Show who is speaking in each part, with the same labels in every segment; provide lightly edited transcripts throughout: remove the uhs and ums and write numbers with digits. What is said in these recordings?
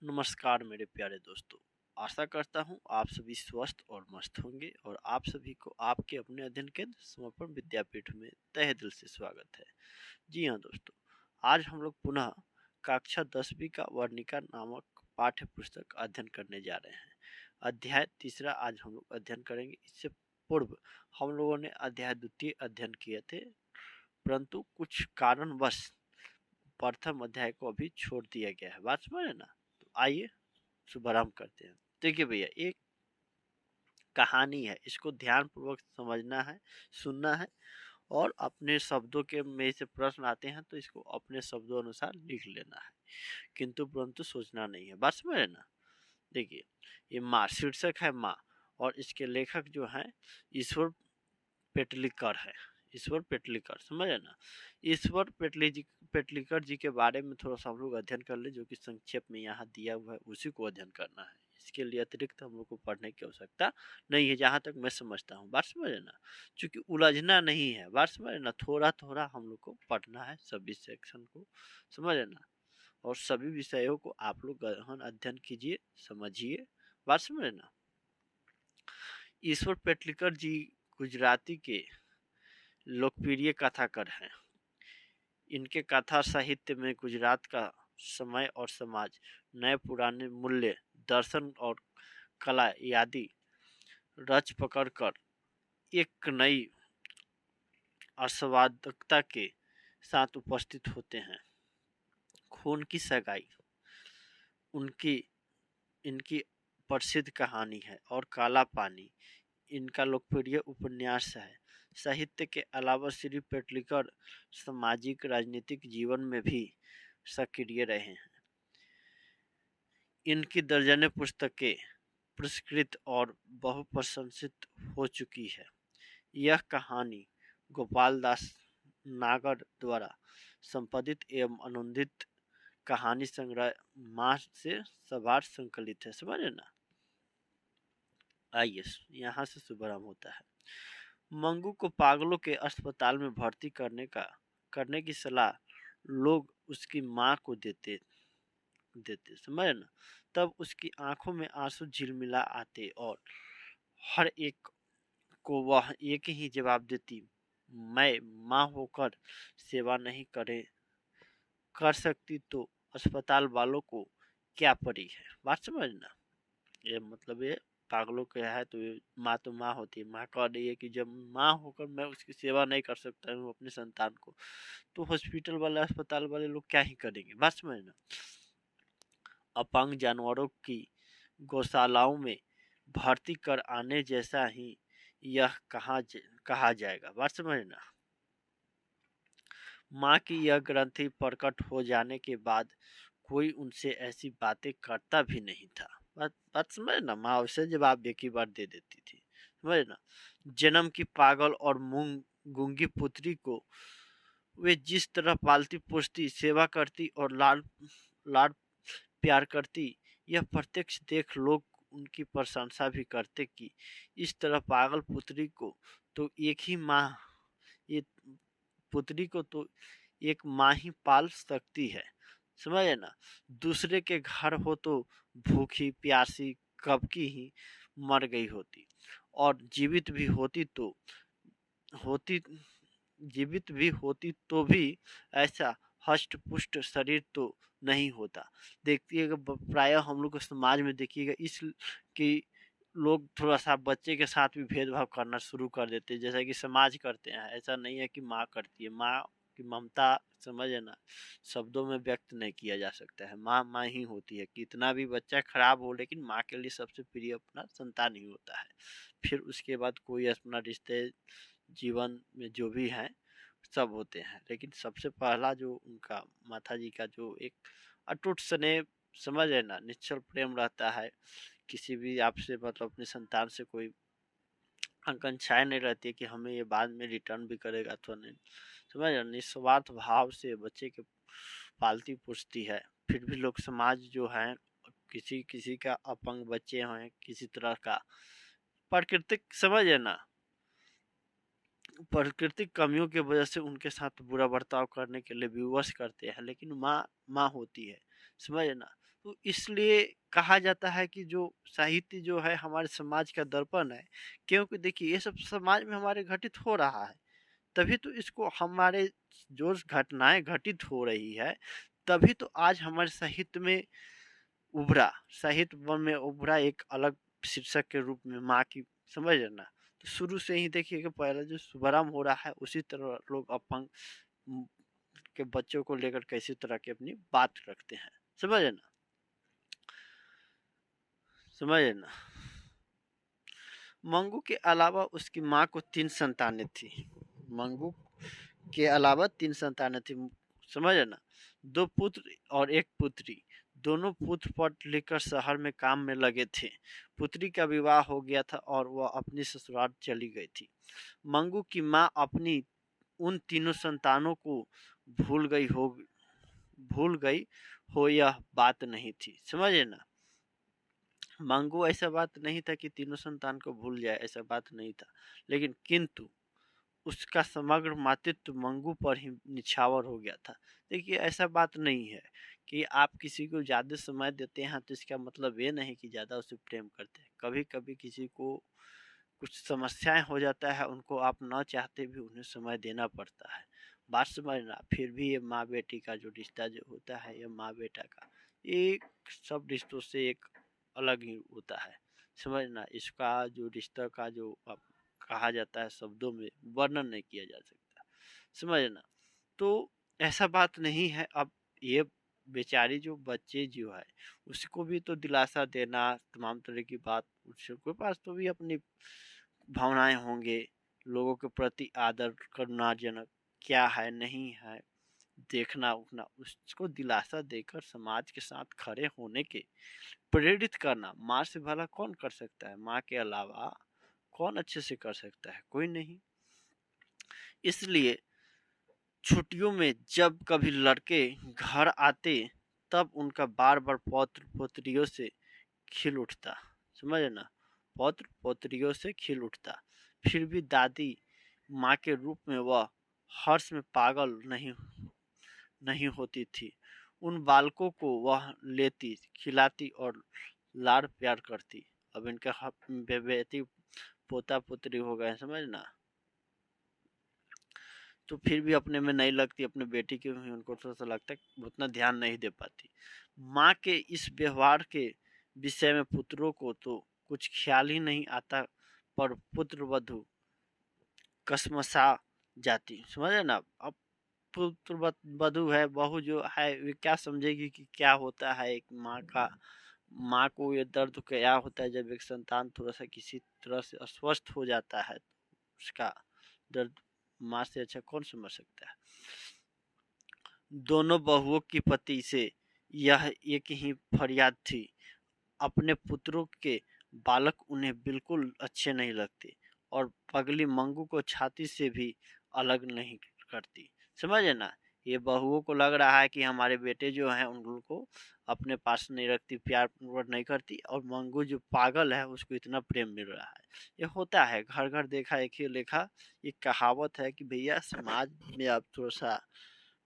Speaker 1: नमस्कार मेरे प्यारे दोस्तों। आशा करता हूँ आप सभी स्वस्थ और मस्त होंगे और आप सभी को आपके अपने अध्ययन केंद्र समर्पण विद्यापीठ में तहे दिल से स्वागत है। जी हाँ दोस्तों, आज हम लोग पुनः कक्षा 10वीं का वर्णिका नामक पाठ्य पुस्तक अध्ययन करने जा रहे हैं। अध्याय तीसरा आज हम लोग अध्ययन करेंगे। इससे पूर्व हम लोगों ने अध्याय द्वितीय अध्ययन किए थे, परंतु कुछ कारणवश प्रथम अध्याय को अभी छोड़ दिया गया है। बात समझ ना? तो आइए शुभारंभ करते हैं। देखिए भैया, एक कहानी है, इसको ध्यान पूर्वक समझना है, सुनना है और अपने शब्दों के में से प्रश्न आते हैं तो इसको अपने शब्दों अनुसार लिख लेना है, किंतु परंतु सोचना नहीं है। बात समझ ना? देखिए, ये माँ शीर्षक है माँ, और इसके लेखक जो हैं ईश्वर पेटलिकर है। ईश्वर पेटलिकर, समझे ना? ईश्वर पेटलिकर जी के बारे में थोड़ा सा हम लोग अध्ययन कर ले, जो कि संक्षेप में यहाँ दिया हुआ है, उसी को अध्ययन करना है। इसके लिए अतिरिक्त हम लोग को पढ़ने की आवश्यकता नहीं है, जहाँ तक मैं समझता हूँ। बात समझे ना? चूंकि उलझना नहीं है, बात समझे ना? थोड़ा थोड़ा हम लोग को पढ़ना है सभी सेक्शन को, समझे ना? और सभी विषयों को आप लोग गहन अध्ययन कीजिए, समझिए। बात समझे ना? ईश्वर पेटलिकर जी गुजराती के लोकप्रिय कथाकार हैं। इनके कथा साहित्य में गुजरात का समय और समाज, नए पुराने मूल्य, दर्शन और कला आदि रच पकड़ कर एक नई आस्वादकता के साथ उपस्थित होते हैं। खून की सगाई उनकी इनकी प्रसिद्ध कहानी है और काला पानी इनका लोकप्रिय उपन्यास है। साहित्य के अलावा श्री पेटलिकर सामाजिक राजनीतिक जीवन में भी सक्रिय रहे हैं। इनकी दर्जनें पुस्तकें पुरस्कृत और बहुप्रशंसित हो चुकी है। यह कहानी गोपाल दास नागर द्वारा संपादित एवं अनुदित कहानी संग्रह माँ से सवार संकलित है। समझे ना? आइए यहाँ से शुभारंभ होता है। मंगू को पागलों के अस्पताल में भर्ती करने की सलाह लोग उसकी माँ को देते, समझ ना? तब उसकी आंखों में आंसू झिलमिला आते और हर एक को वह एक ही जवाब देती, मैं माँ होकर सेवा नहीं कर सकती तो अस्पताल वालों को क्या पड़ी है। बात समझना? ये मतलब ये पागलों का है, तो माँ तो माँ होती है। माँ कह रही है कि जब माँ होकर मैं उसकी सेवा नहीं कर सकता हूँ अपने संतान को, तो हॉस्पिटल वाले अस्पताल वाले लोग क्या ही करेंगे। बस में ना, अपंग जानवरों की गौशालाओं में भर्ती कर आने जैसा ही यह कहा जाएगा। बात समझना? माँ की यह ग्रंथि प्रकट हो जाने के बाद कोई उनसे ऐसी बातें करता भी नहीं था। बात समझ ना? माँ उसे जवाब एक ही बार दे देती थी, समझ ना? जन्म की पागल और गूंगी पुत्री को वे जिस तरह पालती पोसती, सेवा करती और लाड प्यार करती, यह प्रत्यक्ष देख लोग उनकी प्रशंसा भी करते कि इस तरह पागल पुत्री को तो एक ही माँ ये पुत्री को तो एक माँ ही पाल सकती है। समझे ना? दूसरे के घर हो तो भूखी प्यासी कब की ही मर गई होती, और होती जीवित भी होती तो भी ऐसा हष्ट पुष्ट शरीर तो नहीं होता। देखिएगा प्राय हम लोग समाज में देखिएगा इस कि लोग थोड़ा सा बच्चे के साथ भी भेदभाव करना शुरू कर देते हैं, जैसा कि समाज करते हैं। ऐसा नहीं है कि माँ करती है। माँ की ममता, समझे ना, शब्दों में व्यक्त नहीं किया जा सकता है। माँ माँ ही होती है। कितना भी बच्चा खराब हो, लेकिन माँ के लिए सबसे प्रिय अपना संतान ही होता है। फिर उसके बाद कोई अपना रिश्ते जीवन में जो भी हैं सब होते हैं, लेकिन सबसे पहला जो उनका माता जी का जो एक अटूट स्नेह, समझ है ना, निश्चल प्रेम रहता है। किसी भी आपसे मतलब अपने संतान से कोई आकांक्षाएं नहीं रहती है कि हमें ये बाद में रिटर्न भी करेगा अथवा नहीं। समझ रहे? निस्वार्थ भाव से बच्चे के पालती पोसती है। फिर भी लोग समाज जो है, किसी किसी का अपंग बच्चे हैं, किसी तरह का प्राकृतिक, समझ है ना, प्राकृतिक कमियों की वजह से उनके साथ बुरा बर्ताव करने के लिए विवश करते हैं, लेकिन माँ माँ होती है। समझ ना? तो इसलिए कहा जाता है कि जो साहित्य जो है हमारे समाज का दर्पण है, क्योंकि देखिए ये सब समाज में हमारे घटित हो रहा है, तभी तो इसको हमारे जो घटनाएं घटित हो रही है, तभी तो आज हमारे साहित्य में उभरा, साहित्य वन में उभरा एक अलग शीर्षक के रूप में माँ की, समझ रहे ना। तो शुरू से ही देखिए कि पहले जो शुभारंभ हो रहा है उसी तरह लोग अपंग के बच्चों को लेकर कैसी तरह की अपनी बात रखते हैं, समझ रहे ना, समझ रहे ना। मंगू के अलावा उसकी माँ को 3 संतानें थी, मंगू के अलावा 3 संतानें थी, समझ रहे ना। 2 पुत्र और 1 पुत्री, दोनों पुत्र पढ़ लिखकर शहर में काम में लगे थे। पुत्री का विवाह हो गया था और वह अपनी ससुराल चली गई थी। मंगू की माँ अपनी उन तीनों संतानों को भूल गई हो यह बात नहीं थी, समझे ना। मंगू ऐसा बात नहीं था कि तीनों संतान को भूल जाए, ऐसा बात नहीं था, लेकिन किंतु उसका समग्र मातृत्व मंगू पर ही निछावर हो गया था। देखिए ऐसा बात नहीं है कि आप किसी को ज़्यादा समय देते हैं तो इसका मतलब ये नहीं कि ज़्यादा उसे प्रेम करते हैं। कभी कभी किसी को कुछ समस्याएं हो जाता है, उनको आप न चाहते भी उन्हें समय देना पड़ता है, बात समझना। फिर भी ये माँ बेटी का जो रिश्ता जो होता है, ये माँ बेटा का एक सब रिश्तों से एक अलग ही होता है, समझना। इसका जो रिश्ता का जो आप कहा जाता है शब्दों में वर्णन नहीं किया जा सकता, समझना। तो ऐसा बात नहीं है। अब ये बेचारी जो बच्चे जो है उसको भी तो दिलासा देना, तमाम तरह की बात, उसके पास तो भी अपनी भावनाएं होंगे, लोगों के प्रति आदर करुणाजनक क्या है नहीं है देखना उठना, उसको दिलासा देकर समाज के साथ खड़े होने के प्रेरित करना माँ से भला कौन कर सकता है, माँ के अलावा कौन अच्छे से कर सकता है, कोई नहीं। इसलिए छुट्टियों में जब कभी लड़के घर आते तब उनका बार बार पौत्र पोत्रियों से खिल उठता, समझ ना, पौत्र पोत्रियों से खिल उठता। फिर भी दादी माँ के रूप में वह हर्ष में पागल नहीं होती थी। उन बालकों को वह लेती, खिलाती और लाड़ प्यार करती। अब इनका बेटी पोता पुत्री हो गए, समझना। तो फिर भी अपने में नहीं लगती, अपने बेटी के भी उनको थोड़ा सा लगता है, उतना ध्यान नहीं दे पाती। माँ के इस व्यवहार के विषय में पुत्रों को तो कुछ ख्याल ही नहीं आता, पर पुत्र वधु कसमसा जाती, समझे ना। अब पुत्र वधु है, बहू जो है वे क्या समझेगी कि क्या होता है एक माँ का, माँ को ये दर्द क्या होता है जब एक संतान थोड़ा सा किसी तरह से अस्वस्थ हो जाता है, उसका दर्द माँ से अच्छा कौन समझ सकता है। दोनों बहुओं की पति से यह एक ही फरियाद थी, अपने पुत्रों के बालक उन्हें बिल्कुल अच्छे नहीं लगते और पगली मंगू को छाती से भी अलग नहीं करती, समझे ना। ये बहुओं को लग रहा है कि हमारे बेटे जो हैं उनको अपने पास नहीं रखती, प्यार नहीं करती, और मंगू जो पागल है उसको इतना प्रेम मिल रहा है। ये होता है, घर घर देखा एक ही लेखा। एक कहावत है कि भैया समाज में आप थोड़ा सा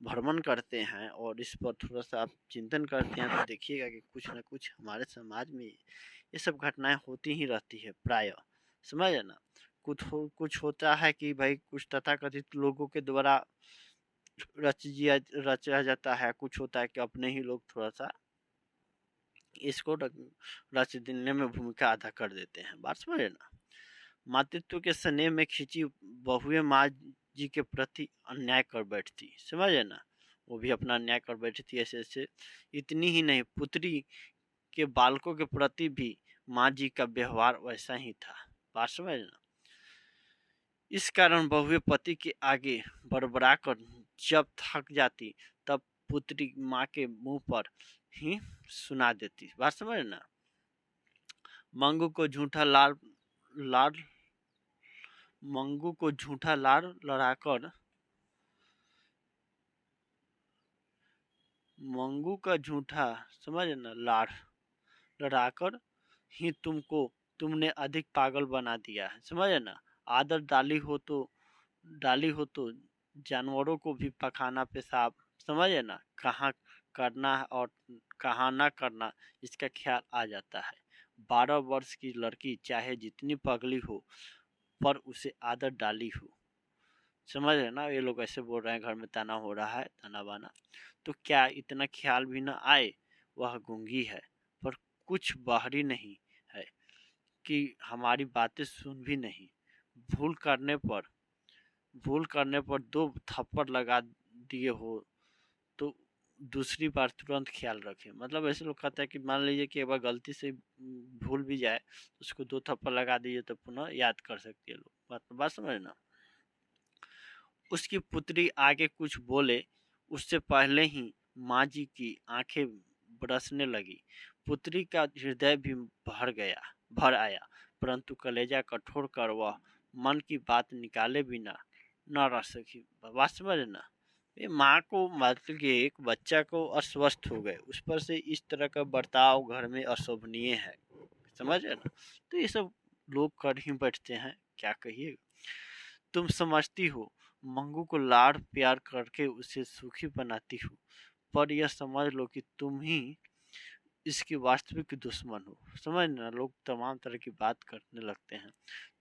Speaker 1: भ्रमण करते हैं और इस पर थोड़ा सा आप चिंतन करते हैं तो देखिएगा कि कुछ ना कुछ हमारे समाज में ये सब घटनाएं होती ही रहती है प्राय, समझ ना। कुछ होता है कि भाई कुछ तथाकथित लोगों के द्वारा रचा जाता है, कुछ होता है कि अपने ही लोग थोड़ा सा इसको रच देने में भूमिका अदा कर देते हैं, बात समझे ना। मातृत्व के स्नेह में खिंची बहुएं माँ जी के प्रति अन्याय कर बैठती, समझे ना। वो भी अपना अन्याय कर बैठी थी ऐसे ऐसे। इतनी ही नहीं, पुत्री के बालकों के प्रति भी माँ जी का व्यवहार वैसा ही था, बात समझ ना। इस कारण बहुएं पति के आगे बड़बड़ा कर जब थक जाती तब पुत्री माँ के मुंह पर ही सुना देती, बात समझ ना। मंगू को झूठा लाड़ मंगू को झूठा लाड़ लड़ाकर मंगू का झूठा, समझ ना, लाड़ लड़ाकर ही तुमने अधिक पागल बना दिया है, समझ ना। आदत डाली हो तो जानवरों को भी पखाना पेशाब, समझ ना, कहाँ करना है और कहाँ ना करना इसका ख्याल आ जाता है। 12 वर्ष की लड़की चाहे जितनी पगली हो पर उसे आदत डाली हो। समझ रहे ना, ये लोग ऐसे बोल रहे हैं घर में ताना हो रहा है, ताना बाना, तो क्या इतना ख्याल भी ना आए। वह गूंगी है पर कुछ बाहरी नहीं है कि हमारी बातें सुन भी नहीं। भूल करने पर भूल करने पर 2 थप्पड़ लगा दिए हो तो दूसरी बार तुरंत ख्याल रखें। मतलब ऐसे लोग कहते हैं कि मान लीजिए कि एक बार गलती से भूल भी जाए तो उसको 2 थप्पड़ लगा दीजिए तो पुनः याद कर सकती है लोग। बात समझ ना। उसकी पुत्री आगे कुछ बोले उससे पहले ही माँ जी की आंखें बरसने लगी। पुत्री का हृदय भी भर आया, परंतु कलेजा कठोर कर वह मन की बात निकाले बिना न रह सकी। बात समझ ना। ये माँ को मतलब कि एक बच्चा को अस्वस्थ हो गए, उस पर से इस तरह का बर्ताव घर में अशोभनीय है। समझ रहे ना। तो ये सब लोग कर ही बैठते हैं, क्या कहिए। तुम समझती हो मंगू को लाड़ प्यार करके उसे सुखी बनाती हो, पर यह समझ लो कि तुम ही इसकी वास्तविक दुश्मन हो। समझ ना, लोग तमाम तरह की बात करने लगते हैं।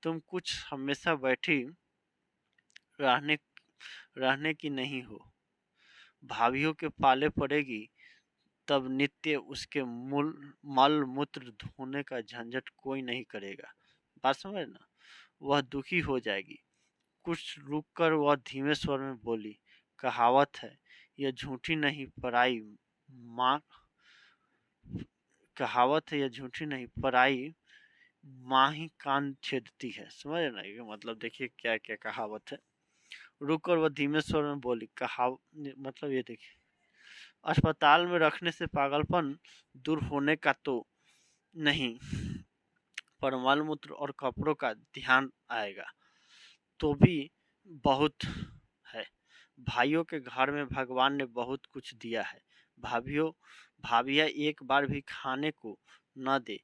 Speaker 1: तुम कुछ हमेशा बैठी रहने रहने की नहीं हो। भाभीियों के पाले पड़ेगी तब नित्य उसके मल मूत्र धोने का झंझट कोई नहीं करेगा। बात समझ ना। वह दुखी हो जाएगी। कुछ रुककर वह धीमे स्वर में बोली, कहावत है यह झूठी नहीं पराई माँ कहावत है यह झूठी नहीं पराई माँ ही कान छेदती है। समझ ना, ये मतलब देखिए क्या क्या कहावत है। रुककर वह धीमे स्वर में बोली, मतलब ये देखिए, अस्पताल में रखने से पागलपन दूर होने का तो नहीं, पर मल मूत्र और कपड़ों का ध्यान आएगा तो भी बहुत है। भाइयों के घर में भगवान ने बहुत कुछ दिया है। भाभिया एक बार भी खाने को न दे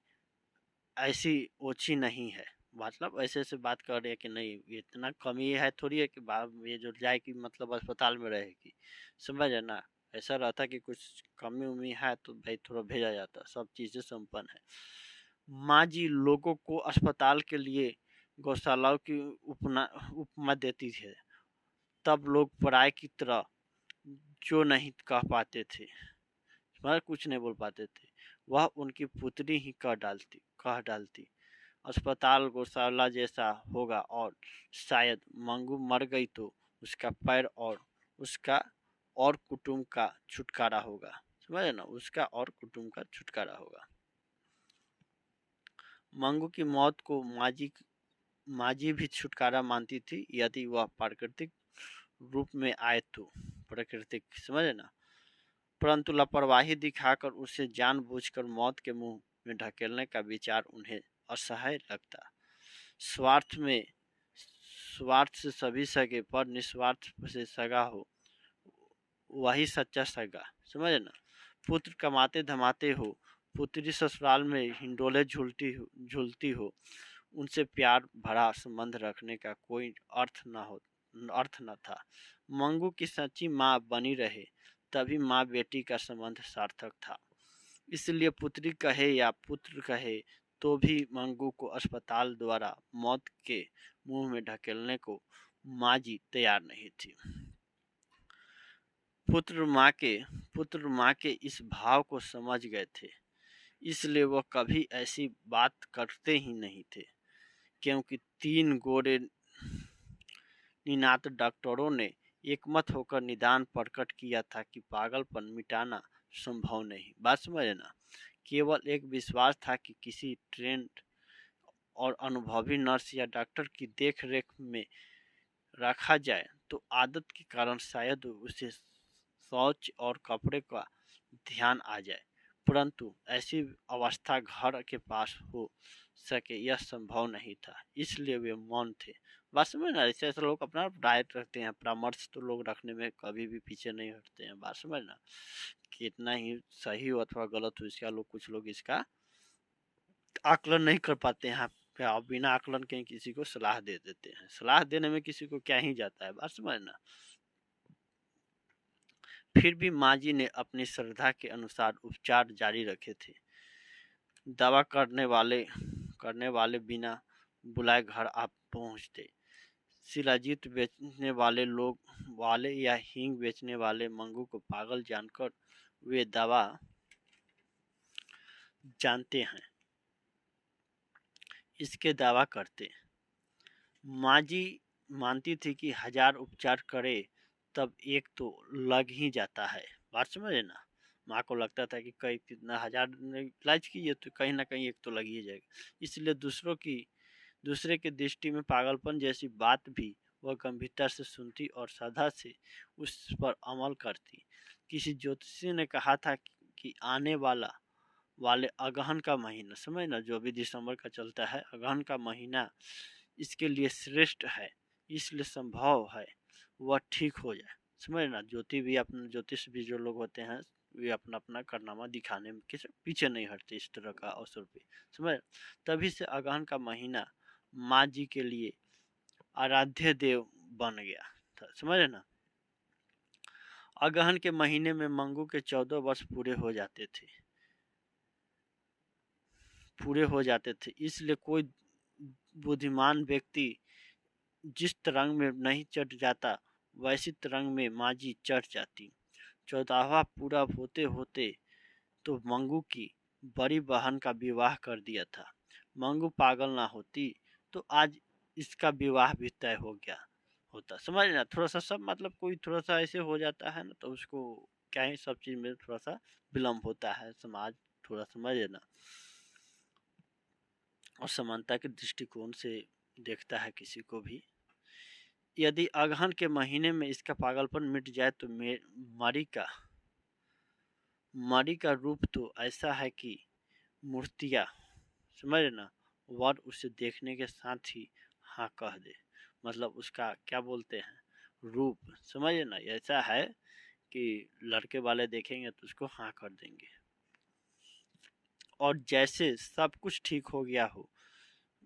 Speaker 1: ऐसी ओछी नहीं है। मतलब ऐसे ऐसे बात कर रहे हैं कि नहीं इतना कमी है थोड़ी है कि ये जो जाए कि मतलब अस्पताल में रहेगी। समझ है ना। ऐसा रहता कि कुछ कमी उमी है तो भाई थोड़ा भेजा जाता, सब चीज़ें संपन्न है। माँ जी लोगों को अस्पताल के लिए गौशालाओं की उपमा देती थी, तब लोग पराये की तरह जो नहीं कह पाते थे, मगर कुछ नहीं बोल पाते थे, वह उनकी पुत्री ही कह डालती। अस्पताल गौशाला जैसा होगा और शायद मंगू मर गई तो उसका पैर और उसका और कुटुंब का छुटकारा होगा। समझे ना, उसका और कुटुंब का छुटकारा होगा। मंगू की मौत को माजी भी छुटकारा मानती थी यदि वह प्राकृतिक रूप में आए तो। प्राकृतिक, समझे ना। परंतु लापरवाही दिखाकर उसे जानबूझकर मौत के मुंह में ढकेलने का विचार उन्हें असह्य लगता। स्वार्थ से सभी सगे पर निस्वार्थ से सगा हो वही सच्चा सगा। समझे ना। पुत्र कमाते धमाते हो, पुत्री ससुराल में हिंडोले झूलती हो, उनसे प्यार भरा संबंध रखने का कोई अर्थ न था। मंगू की सच्ची माँ बनी रहे तभी माँ बेटी का संबंध सार्थक था। इसलिए पुत्री कहे या पुत्र कहे तो भी मंगू को अस्पताल द्वारा मौत के मुंह में ढकेलने को माँ जी तैयार नहीं थी। पुत्र माँ के इस भाव को समझ गए थे, इसलिए वह कभी ऐसी बात करते ही नहीं थे, क्योंकि 3 गोरे निनात डॉक्टरों ने एकमत होकर निदान प्रकट किया था कि पागलपन मिटाना संभव नहीं। बात समझना। केवल एक विश्वास था कि किसी ट्रेंड और अनुभवी नर्स या डॉक्टर की देख रेख में रखा जाए तो आदत के कारण शायद उसे शौच और कपड़े का ध्यान आ जाए, परंतु ऐसी अवस्था घर के पास हो सके यह संभव नहीं था, इसलिए वे मौन थे। बस में ना, ऐसे ऐसे लोग अपना राय रखते हैं, परामर्श तो लोग रखने में कभी भी पीछे नहीं हटते हैं। बात समझ ना, कितना ही सही हो अथवा गलत हो इसका कुछ लोग इसका आकलन नहीं कर पाते हैं। बिना आकलन के किसी को सलाह दे देते हैं। सलाह देने में किसी को क्या ही जाता है। बात समझ ना। फिर भी माँ जी ने अपनी श्रद्धा के अनुसार उपचार जारी रखे थे। दवा करने वाले बिना बुलाए घर आप पहुंचते। शिलाजीत बेचने वाले या हींग बेचने वाले मंगू को पागल जानकर वे दवा जानते हैं, इसके दावा करते। माँ जी मानती थी कि 1000 उपचार करे तब एक तो लग ही जाता है। बात समझे ना, माँ को लगता था कि कई कितना 1000 इलाज कीजिए तो कहीं ना कहीं एक तो लग ही जाएगा। इसलिए दूसरे के दृष्टि में पागलपन जैसी बात भी वह गंभीरता से सुनती और श्रद्धा से उस पर अमल करती। किसी ज्योतिषी ने कहा था कि आने वाले अगहन का महीना, समझ ना, जो भी दिसंबर का चलता है, अगहन का महीना इसके लिए श्रेष्ठ है, इसलिए संभव है वह ठीक हो जाए। समझ ना, ज्योतिष भी जो लोग होते हैं वे अपना अपना कारनामा दिखाने में किसी पीछे नहीं हटते इस तरह का अवसर पे। समझ, तभी से अगहन का महीना माँ जी के लिए आराध्य देव बन गया था। समझ ना, अगहन के महीने में मंगू के 14 वर्ष पूरे हो जाते थे। इसलिए कोई बुद्धिमान व्यक्ति जिस तरंग में नहीं चढ़ जाता वैसी तरंग में माँ जी चढ़ जाती। 14वां पूरा होते होते तो मंगू की बड़ी बहन का विवाह कर दिया था। मंगू पागल ना होती तो आज इसका विवाह भी तय हो गया होता। समझ ना, थोड़ा सा सब मतलब कोई थोड़ा सा ऐसे हो जाता है ना तो उसको क्या ही सब चीज में थोड़ा सा विलम्ब होता है, समाज थोड़ा समझे ना, और समानता के दृष्टिकोण से देखता है किसी को भी। यदि अगहन के महीने में इसका पागलपन मिट जाए तो मरी का रूप तो ऐसा है कि मूर्तियाँ, समझ ना, वर उसे देखने के साथ ही हाँ कह दे। मतलब उसका क्या बोलते हैं रूप, समझ ना, ऐसा है कि लड़के वाले देखेंगे तो उसको हाँ कर देंगे। और जैसे सब कुछ ठीक हो गया हो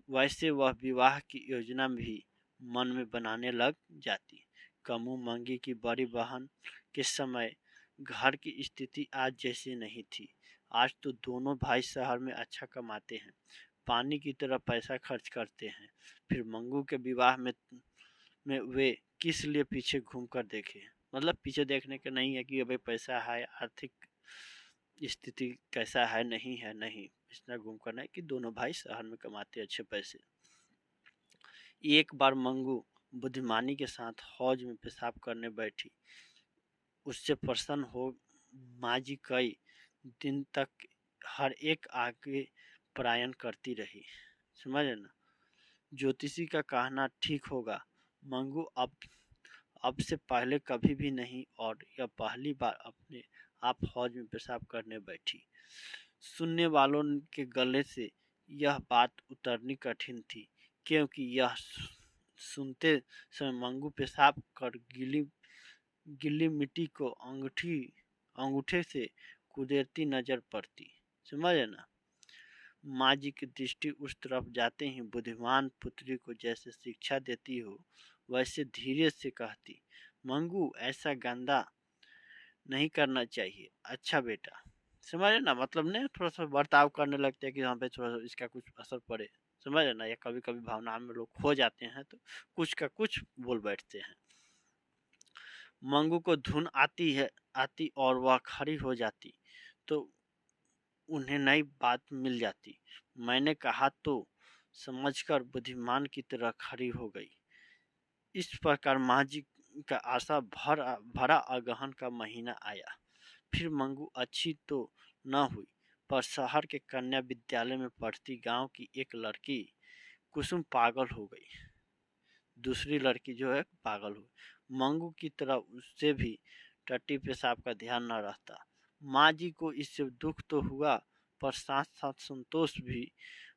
Speaker 1: वैसे वह विवाह की योजना भी मन में बनाने लग जाती। कमू मंगी की बड़ी बहन के समय घर की स्थिति आज जैसी नहीं थी। आज तो दोनों भाई शहर में अच्छा कमाते हैं, पानी की तरह पैसा खर्च करते हैं। फिर मंगू के विवाह में वे किस लिए पीछे घूम कर देखे। मतलब पीछे देखने का नहीं है कि अभी पैसा है, आर्थिक स्थिति कैसा है, नहीं है, नहीं, इतना घूम कर नहीं कि दोनों भाई शहर में कमाते अच्छे पैसे। एक बार मंगू बुद्धिमानी के साथ हौज में पेशाब करने बैठी। उससे प्रसन्न हो माँ जी कई दिन तक हर एक आगे पलायन करती रही। समझ ना, ज्योतिषी का कहना ठीक होगा। मंगू अब से पहले कभी भी नहीं, और यह पहली बार अपने आप हौज में पेशाब करने बैठी। सुनने वालों के गले से यह बात उतरनी कठिन थी, क्योंकि यह सुनते समय मंगू पेशाब कर गीली मिट्टी को अंगूठे से कुदेरती नजर पड़ती। समझे ना, माँ जी की दृष्टि उस तरफ जाते ही बुद्धिमान पुत्री को जैसे शिक्षा देती हो वैसे धीरे से कहती, मंगू ऐसा गंदा नहीं करना चाहिए, अच्छा बेटा। समझे ना, मतलब ने थोड़ा सा बर्ताव करने लगते हैं कि यहाँ पे थोड़ा सा इसका कुछ असर पड़े। समझे ना, या कभी कभी भावनाओं में लोग खो जाते हैं तो कुछ का कुछ बोल बैठते हैं। मंगू को धुन आती और वह खड़ी हो जाती तो उन्हें नई बात मिल जाती। मैंने कहा तो समझकर बुद्धिमान की तरह खड़ी हो गई। इस प्रकार माँ जी का आशा भरा अगहन का महीना आया। फिर मंगू अच्छी तो न हुई, पर शहर के कन्या विद्यालय में पढ़ती गांव की एक लड़की कुसुम पागल हो गई। दूसरी लड़की जो है पागल हो गई। मंगू की तरह उससे भी टट्टी पेशाब का ध्यान न रहता। माँ जी को इससे दुख तो हुआ, पर साथ साथ संतोष भी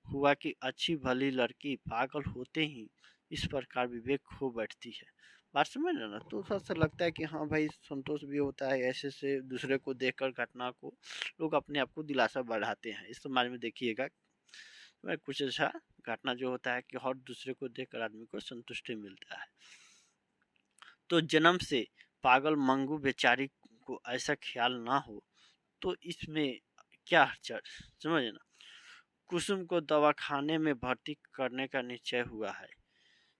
Speaker 1: हुआ कि अच्छी भली लड़की पागल होते ही इस प्रकार विवेक खो बैठती है। बात समझ रहे ना, तो थोड़ा सा लगता है कि हाँ भाई संतोष भी होता है, ऐसे से दूसरे को देखकर घटना को लोग अपने आप को दिलासा बढ़ाते हैं। इस समाज में देखिएगा कुछ ऐसा घटना जो होता है कि हर दूसरे को देखकर आदमी को संतुष्टि मिलता है। तो जन्म से पागल मंगू बेचारी को ऐसा ख्याल ना हो तो इसमें क्या हर्ज, समझे ना। कुसुम को दवाखाने में भर्ती करने का निश्चय हुआ है।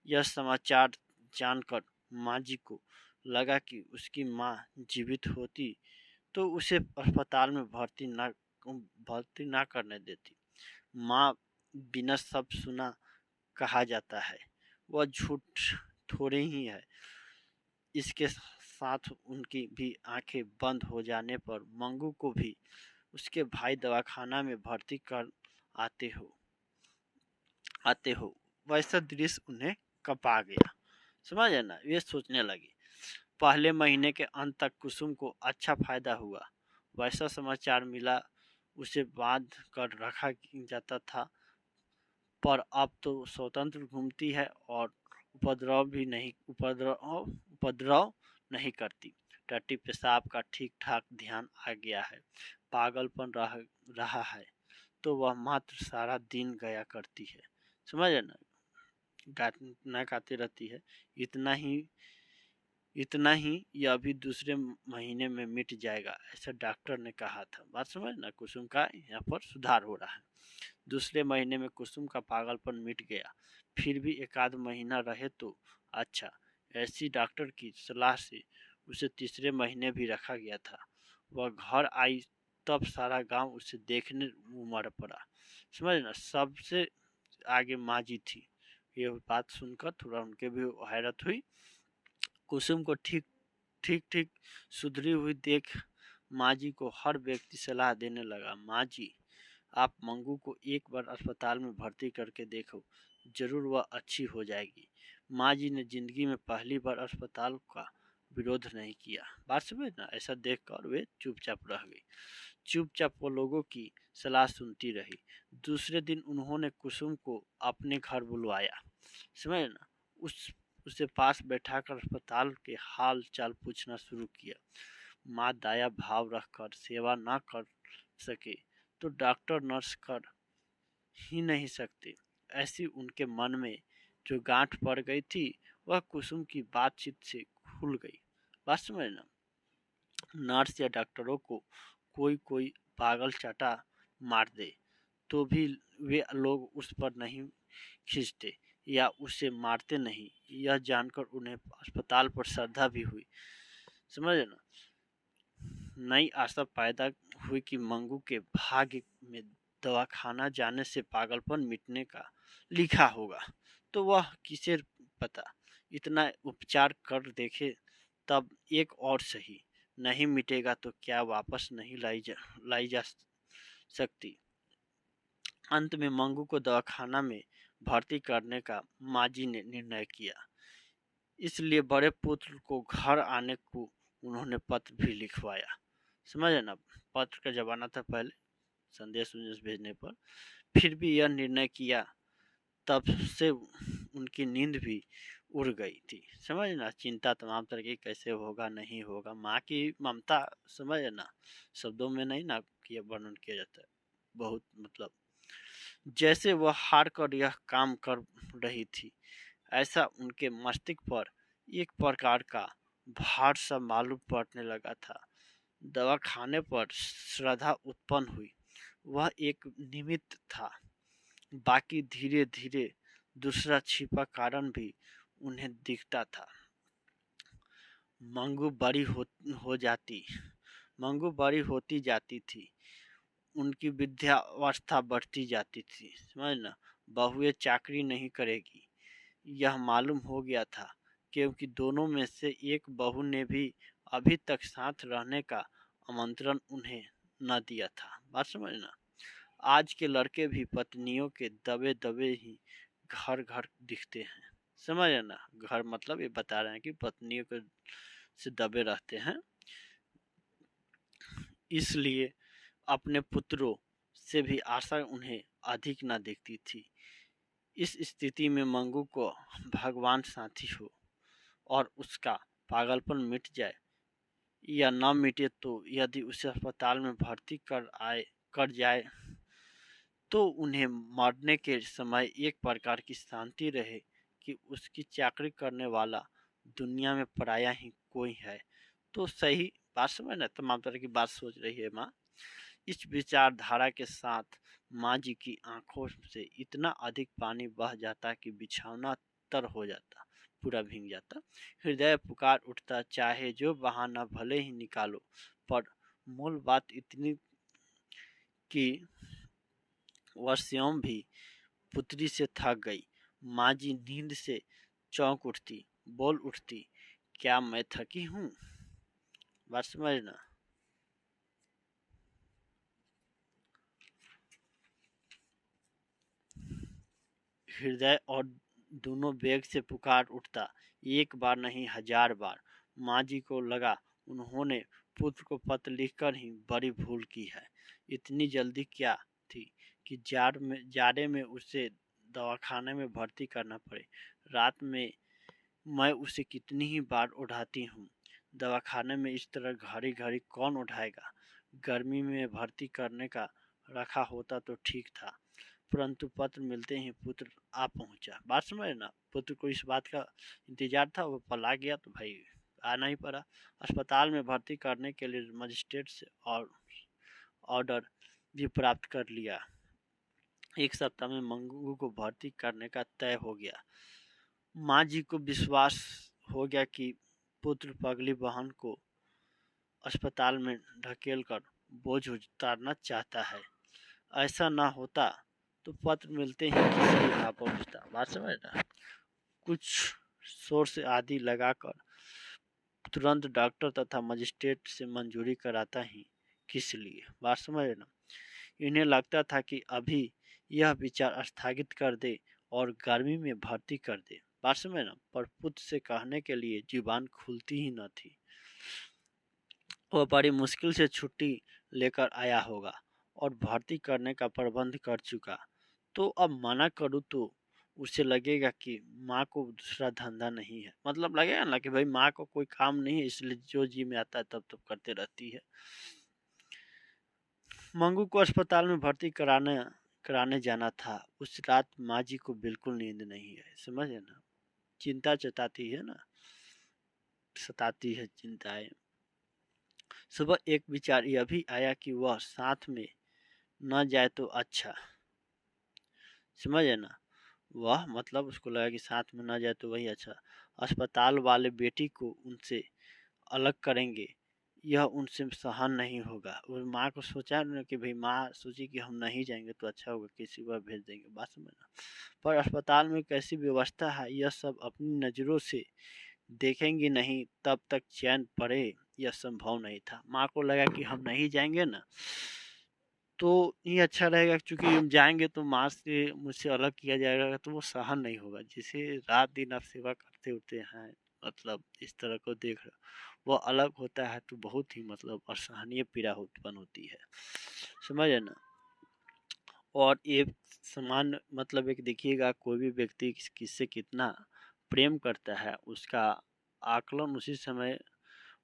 Speaker 1: यह समाचार जानकर माँ जी को लगा कि उसकी माँ जीवित होती तो उसे अस्पताल में भर्ती ना करने देती। माँ बिना सब सुना कहा जाता है, वह झूठ थोड़े ही है। इसके साथ उनकी भी आंखें बंद हो जाने पर मंगू को भी उसके भाई दवाखाना में भर्ती कर आते हो वैसा दृश्य उन्हें कपा गया। समझे ना, वे सोचने लगे। पहले महीने के अंत तक कुसुम को अच्छा फायदा हुआ। वैसा समाचार मिला उसे बांध कर रखा जाता था, पर अब तो स्वतंत्र घूमती है और उपद्रव नहीं करती। टट्टी पेशाब का ठीक ठाक ध्यान आ गया है। पागलपन रहा है तो वह मात्र सारा दिन गया करती है। समझे ना, गाना गाती रहती है। इतना ही यह भी दूसरे महीने में मिट जाएगा, ऐसा डॉक्टर ने कहा था। बात समझ ना, कुसुम का यहाँ पर सुधार हो रहा है। दूसरे महीने में कुसुम का पागलपन मिट गया। फिर भी एक आध महीना रहे तो अच्छा। ऐसी डॉक्टर की सलाह से उसे तीसरे महीने भी रखा गया था। वह घर आई तब सारा गांव उसे देखने उमड़ पड़ा। समझ ना, सबसे आगे माँ जी थी। ये बात सुनकर थोड़ा उनके भी हैरत हुई। कुसुम को ठीक ठीक सुधरी हुई देख माँ जी को हर व्यक्ति सलाह देने लगा। माँ जी, आप मंगू को एक बार अस्पताल में भर्ती करके देखो, जरूर वह अच्छी हो जाएगी। माँ जी ने जिंदगी में पहली बार अस्पताल का विरोध नहीं किया। बात समझ ना, ऐसा देखकर वे चुपचाप रह गई। चुपचाप वो लोगों की सलाह सुनती रही। दूसरे दिन उन्होंने कुसुम को अपने घर बुलवाया। समझ ना, उसे पास बैठाकर अस्पताल के हाल चाल पूछना शुरू किया। माँ दया भाव रखकर सेवा न कर सके तो डॉक्टर नर्स कर ही नहीं सकते। ऐसी उनके मन में जो गांठ पड़ गई थी वह कुसुम की बातचीत से खुल गई। बात समझ ना, नर्स या डॉक्टरों को कोई पागल चाटा मार दे तो भी वे लोग उस पर नहीं खींचते या उसे मारते नहीं। यह जानकर उन्हें अस्पताल पर श्रद्धा भी हुई। समझे ना, नई आशा पैदा हुई कि मंगू के भाग्य में दवाखाना जाने से पागलपन मिटने का लिखा होगा। तो वह किसे पता, इतना उपचार कर देखे तब एक और सही। नहीं मिटेगा तो क्या वापस नहीं लाई जा सकती। अंत में मंगू को दवाखाना में भर्ती करने का माँ जी ने निर्णय किया। इसलिए बड़े पुत्र को घर आने को उन्होंने पत्र भी लिखवाया। समझे ना, पत्र का जमाना था पहले, संदेश भेजने पर। फिर भी यह निर्णय किया, तब से उनकी नींद भी उड़ गई थी। समझ ना, चिंता तमाम तरह की, कैसे होगा नहीं होगा। माँ की ममता समझ ना, शब्दों में नहीं ना किया वर्णन किया जाता है। बहुत मतलब जैसे वह हार कर यह काम कर रही थी, ऐसा उनके मस्तिष्क पर एक प्रकार का भार सा मालूम पड़ने लगा था। दवा खाने पर श्रद्धा उत्पन्न हुई, वह एक निमित्त था। बाकी धीरे धीरे दूसरा छिपा कारण भी उन्हें दिखता था। मंगू बड़ी होती जाती थी। उनकी विद्यावस्था बढ़ती जाती थी। समझ ना, बहुएं चाकरी नहीं करेगी, यह मालूम हो गया था, क्योंकि दोनों में से एक बहू ने भी अभी तक साथ रहने का आमंत्रण उन्हें न दिया था। बात समझना, आज के लड़के भी पत्नियों के दबे दबे ही घर घर दिखते हैं। समझ ना, घर मतलब ये बता रहे हैं कि पत्नियों के से दबे रहते हैं। इसलिए अपने पुत्रों से भी आशा उन्हें अधिक न दिखती थी। इस स्थिति में मंगू को भगवान साथी हो और उसका पागलपन मिट जाए या न मिटे, तो यदि उसे अस्पताल में भर्ती कर जाए तो उन्हें मरने के समय एक प्रकार की शांति रहे कि उसकी चाकरी करने वाला दुनिया में पराया ही कोई है तो सही बात समझ ना, तमाम तरह की बात सोच रही है माँ। इस विचारधारा के साथ माँ जी की आंखों से इतना अधिक पानी बह जाता कि बिछौना तर हो जाता, पूरा भीग जाता। हृदय पुकार उठता, चाहे जो बहाना भले ही निकालो, पर मूल बात इतनी कि वह स्वयं भी पुत्री से थक गई। माँ जी नींद से चौंक उठती, बोल उठती, क्या मैं थकी हूँ? बात समझना। हृदय और दोनों वेग से पुकार उठता, एक बार नहीं 1000 बार। माँ जी को लगा उन्होंने पुत्र को पत्र लिखकर ही बड़ी भूल की है। इतनी जल्दी क्या थी कि जाड़े में उसे दवाखाने में भर्ती करना पड़े। रात में मैं उसे कितनी ही बार उठाती हूँ। दवाखाने में इस तरह घड़ी घड़ी कौन उठाएगा? गर्मी में भर्ती करने का रखा होता तो ठीक था, परंतु पत्र मिलते ही पुत्र आ पहुंचा। बात समझ ना, पुत्र को इस बात का इंतजार था, वो पला गया तो भाई आना ही पड़ा। अस्पताल में भर्ती करने के लिए मजिस्ट्रेट से और ऑर्डर भी प्राप्त कर लिया। एक सप्ताह में मंगू को भर्ती करने का तय हो गया। माँ जी को विश्वास हो गया कि पुत्र पगली बहन को अस्पताल में ढकेलकर बोझ उतारना चाहता है। ऐसा ना होता तो पत्र मिलते ही किसी आ पहुंचता। बात समझ ना, कुछ सोर्स आदि लगाकर तुरंत डॉक्टर तथा मजिस्ट्रेट से मंजूरी कराता ही किस लिए? बात समझ ना। इन्हें लगता था कि अभी यह विचार स्थगित कर दे और गर्मी में भर्ती कर दे। बात समझ ना, पर पुत्र से कहने के लिए जुबान खुलती ही न थी। वह बड़ी मुश्किल से छुट्टी लेकर आया होगा और भर्ती करने का प्रबंध कर चुका। तो अब मना करूँ तो उसे लगेगा कि माँ को दूसरा धंधा नहीं है। मतलब लगेगा ना कि भाई माँ को कोई काम नहीं है, इसलिए जो जी में आता है तब तब करते रहती है। मंगू को अस्पताल में भर्ती कराने जाना था। उस रात माँ जी को बिल्कुल नींद नहीं है, समझे ना। चिंता सताती है ना, सताती है चिंताएं। सुबह एक विचार यह भी आया कि वह साथ में न जाए तो अच्छा, समझे ना। वह मतलब उसको लगा कि साथ में न जाए तो वही अच्छा। अस्पताल वाले बेटी को उनसे अलग करेंगे, यह उनसे सहन नहीं होगा। और माँ को सोचा उन्होंने कि भाई माँ सोची कि हम नहीं जाएंगे तो अच्छा होगा, किसी को भेज देंगे। बात समझना। पर अस्पताल में कैसी व्यवस्था है यह सब अपनी नज़रों से देखेंगे नहीं, तब तक चैन पड़े यह संभव नहीं था। माँ को लगा कि हम नहीं जाएंगे ना तो ये अच्छा रहेगा, क्योंकि हम जाएंगे तो माँ से मुझसे अलग किया जाएगा तो वो सहन नहीं होगा। जिसे रात दिन आप सेवा करते होते हैं, मतलब इस तरह को देख रहे हो, वो अलग होता है तो बहुत ही मतलब असहनीय पीड़ा उत्पन्न होती है, समझे ना। और एक समान मतलब एक देखिएगा, कोई भी व्यक्ति किससे कितना प्रेम करता है उसका आकलन उसी समय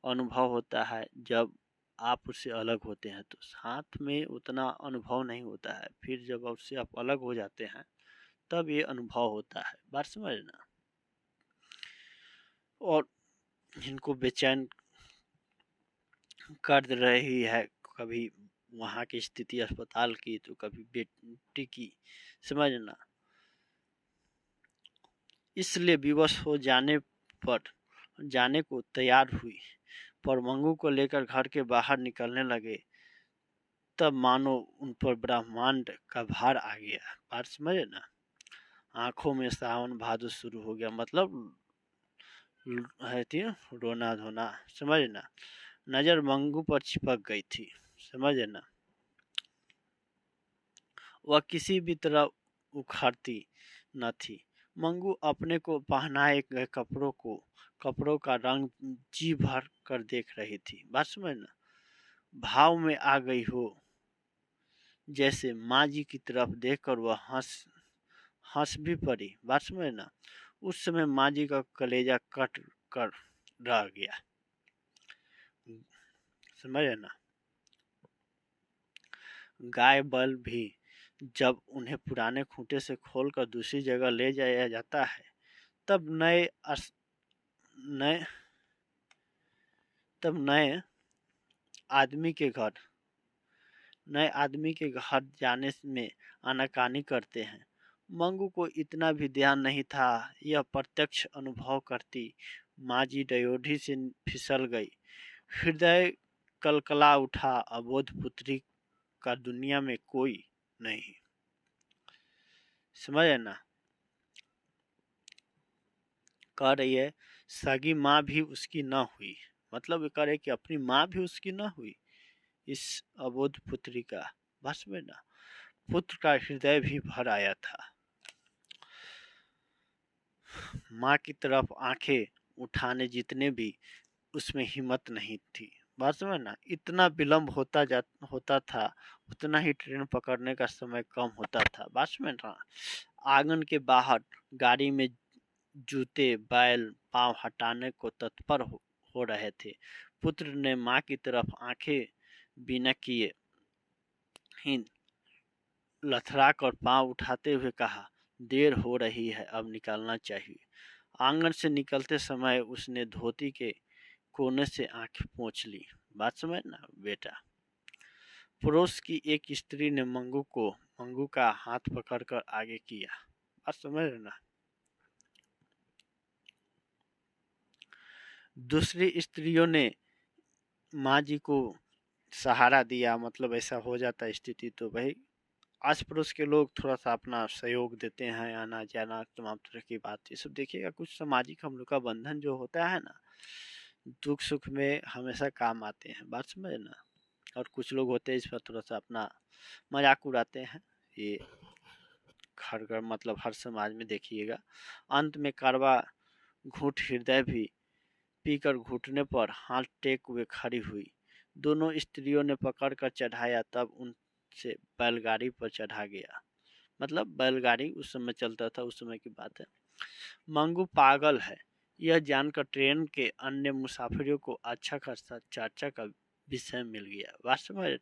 Speaker 1: अनुभव होता है जब आप उससे अलग होते हैं। तो साथ में उतना अनुभव नहीं होता है, फिर जब उससे आप अलग हो जाते हैं तब ये अनुभव होता है। बात समझना। और जिनको बेचैन कर रही है कभी वहाँ की स्थिति अस्पताल की तो कभी बेटी की, समझना। इसलिए विवश हो जाने को तैयार हुई, पर मंगू को लेकर घर के बाहर निकलने लगे तब मानो उन पर ब्रह्मांड का भार आ गया। बात समझे ना। आंखों में सावन भादो शुरू हो गया, मतलब है थी रोना धोना, समझ ना। नजर मंगू पर चिपक गई थी, समझे ना। वह किसी भी तरह उखड़ती न थी। मंगू अपने को पहनाए गए कपड़ों का रंग जी भर कर देख रही थी। बात समझ ना। भाव में आ गई हो, जैसे माँ जी की तरफ देखकर वह हंस भी पड़ी। बात समझ ना। उस समय माँ जी का कलेजा कट कर रह गया, समझे ना। गाय बैल भी जब उन्हें पुराने खूंटे से खोलकर दूसरी जगह ले जाया जाता है तब नए आदमी के घर नए आदमी के घर जाने में आनाकानी करते हैं। मंगू को इतना भी ध्यान नहीं था, यह प्रत्यक्ष अनुभव करती माँ जी डयोढ़ी से फिसल गई। हृदय कलकला उठा, अबोध पुत्री का दुनिया में कोई नहीं। समझ है ना, कह रही है सगी माँ भी उसकी न हुई, मतलब ये कह रहे कि अपनी माँ भी उसकी न हुई इस अबोध पुत्री का। बस में ना पुत्र का हृदय भी भर आया था। माँ की तरफ आंखें उठाने जितने भी उसमें हिम्मत नहीं थी। बस में ना इतना विलंब होता था, उतना ही ट्रेन पकड़ने का समय कम होता था। बस में ना आंगन के बाहर गाड़ी में जूते बैल पांव हटाने को तत्पर हो रहे थे। पुत्र ने माँ की तरफ आंखें बिना किए ही लथड़ा कर पांव उठाते हुए कहा, देर हो रही है, अब निकलना चाहिए। आंगन से निकलते समय उसने धोती के कोने से आंखें पोंछ ली। बात समझ ना बेटा। पड़ोस की एक स्त्री ने मंगू का हाथ पकड़कर आगे किया। बात समझ ना। दूसरी स्त्रियों ने माँ जी को सहारा दिया, मतलब ऐसा हो जाता स्थिति तो भाई आस पड़ोस के लोग थोड़ा सा अपना सहयोग देते हैं, आना जाना तमाम तरह की बात। ये सब देखिएगा, कुछ सामाजिक हम लोग का बंधन जो होता है ना, दुख सुख में हमेशा काम आते हैं। बात समझ ना। और कुछ लोग होते हैं इस पर थोड़ा सा अपना मजाक उड़ाते हैं। ये हर घर मतलब हर समाज में देखिएगा। अंत में कारवा घूट हृदय भी पीकर घुटने पर हाथ टेक हुए खड़ी हुई। दोनों स्त्रियों ने पकड़ कर चढ़ाया, तब उनसे बैलगाड़ी पर चढ़ा गया। मतलब बैलगाड़ी उस समय चलता था, उस समय की बात है। मंगू पागल है यह जानकर ट्रेन के अन्य मुसाफिरों को अच्छा खासा चर्चा का विषय मिल गया। वास्तव में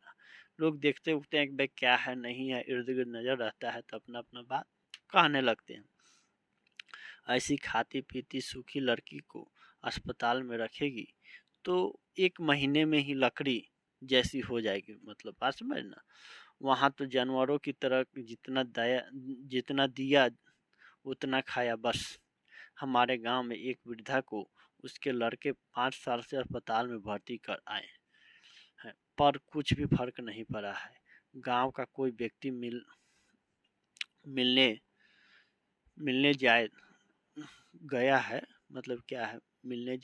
Speaker 1: लोग देखते उठते हैं कि भाई क्या है नहीं है, इर्द गिर्द नजर रहता है तो अपना अपना बात कहने लगते हैं। ऐसी खाती पीती सूखी लड़की को अस्पताल में रखेगी तो 1 महीने में ही लकड़ी जैसी हो जाएगी। मतलब बात समझ ना। वहाँ तो जानवरों की तरह जितना दिया उतना खाया। बस हमारे गांव में एक वृद्धा को उसके लड़के 5 साल से अस्पताल में भर्ती कर आए हैं, पर कुछ भी फर्क नहीं पड़ा है। गांव का कोई व्यक्ति मिलने मिलने जाए गया है, मतलब क्या है, मिलने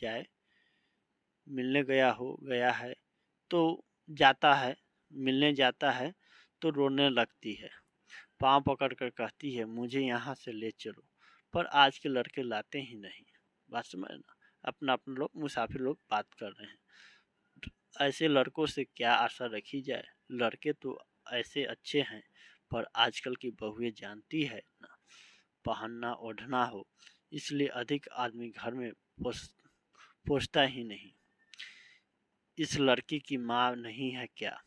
Speaker 1: गया है तो जाता है, मिलने जाता है तो रोने लगती है, पाँव पकड़ कर कहती है मुझे यहाँ से ले चलो, पर आज के लड़के लाते ही नहीं। बात समझ ना। अपना अपना लोग मुसाफिर लोग बात कर रहे हैं। ऐसे लड़कों से क्या आशा रखी जाए। लड़के तो ऐसे अच्छे हैं, पर आजकल की बहुएं जानती है ना, पहनना ओढ़ना हो, इसलिए अधिक आदमी घर में पोसता ही नहीं। इस लड़की की माँ नहीं है क्या।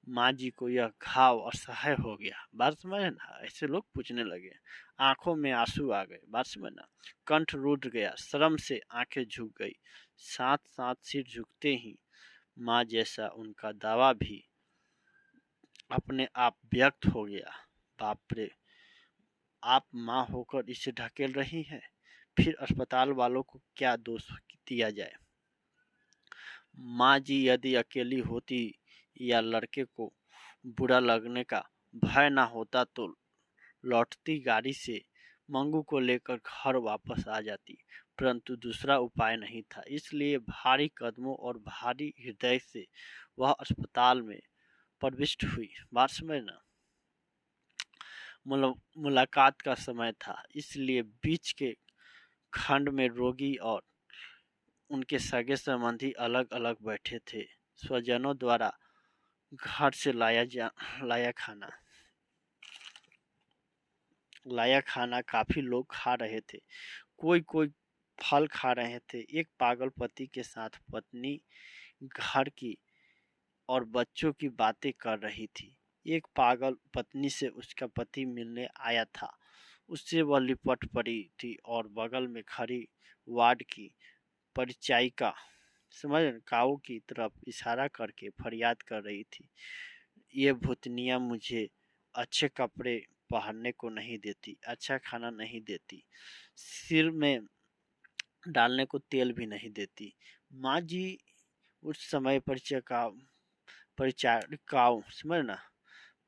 Speaker 1: माँ जी को यह घाव असह्य हो गया। बात समझ ना। ऐसे लोग पूछने लगे। आंखों में आंसू आ गए। बात समझ ना। कंठ रुठ गया, शर्म से आंखें झुक गई। साथ साथ सिर झुकते ही माँ जैसा उनका दावा भी अपने आप व्यक्त हो गया। बाप रे, आप माँ होकर इसे ढकेल रही हैं, फिर अस्पताल वालों को क्या दोष दिया जाए। माँ जी यदि अकेली होती या लड़के को बुरा लगने का भय ना होता तो लौटती गाड़ी से मंगू को लेकर घर वापस आ जाती, परंतु दूसरा उपाय नहीं था। इसलिए भारी कदमों और भारी हृदय से वह अस्पताल में प्रविष्ट हुई। बात समझ ना। मुलाकात का समय था, इसलिए बीच के खंड में रोगी और उनके सगे संबंधी अलग अलग बैठे थे। स्वजनों द्वारा घर से लाया खाना काफी लोग खा रहे थे। कोई कोई फल खा रहे थे। एक पागल पति के साथ पत्नी घर की और बच्चों की बातें कर रही थी। एक पागल पत्नी से उसका पति मिलने आया था, उससे वह लिपट पड़ी थी और बगल में खड़ी वार्ड की परिचायिका समझ रहे, काऊ की तरफ इशारा करके फरियाद कर रही थी। ये भूतनिया मुझे अच्छे कपड़े पहनने को नहीं देती, अच्छा खाना नहीं देती, सिर में डालने को तेल भी नहीं देती। माँ जी उस समय परिचारिकाओं समझ ना,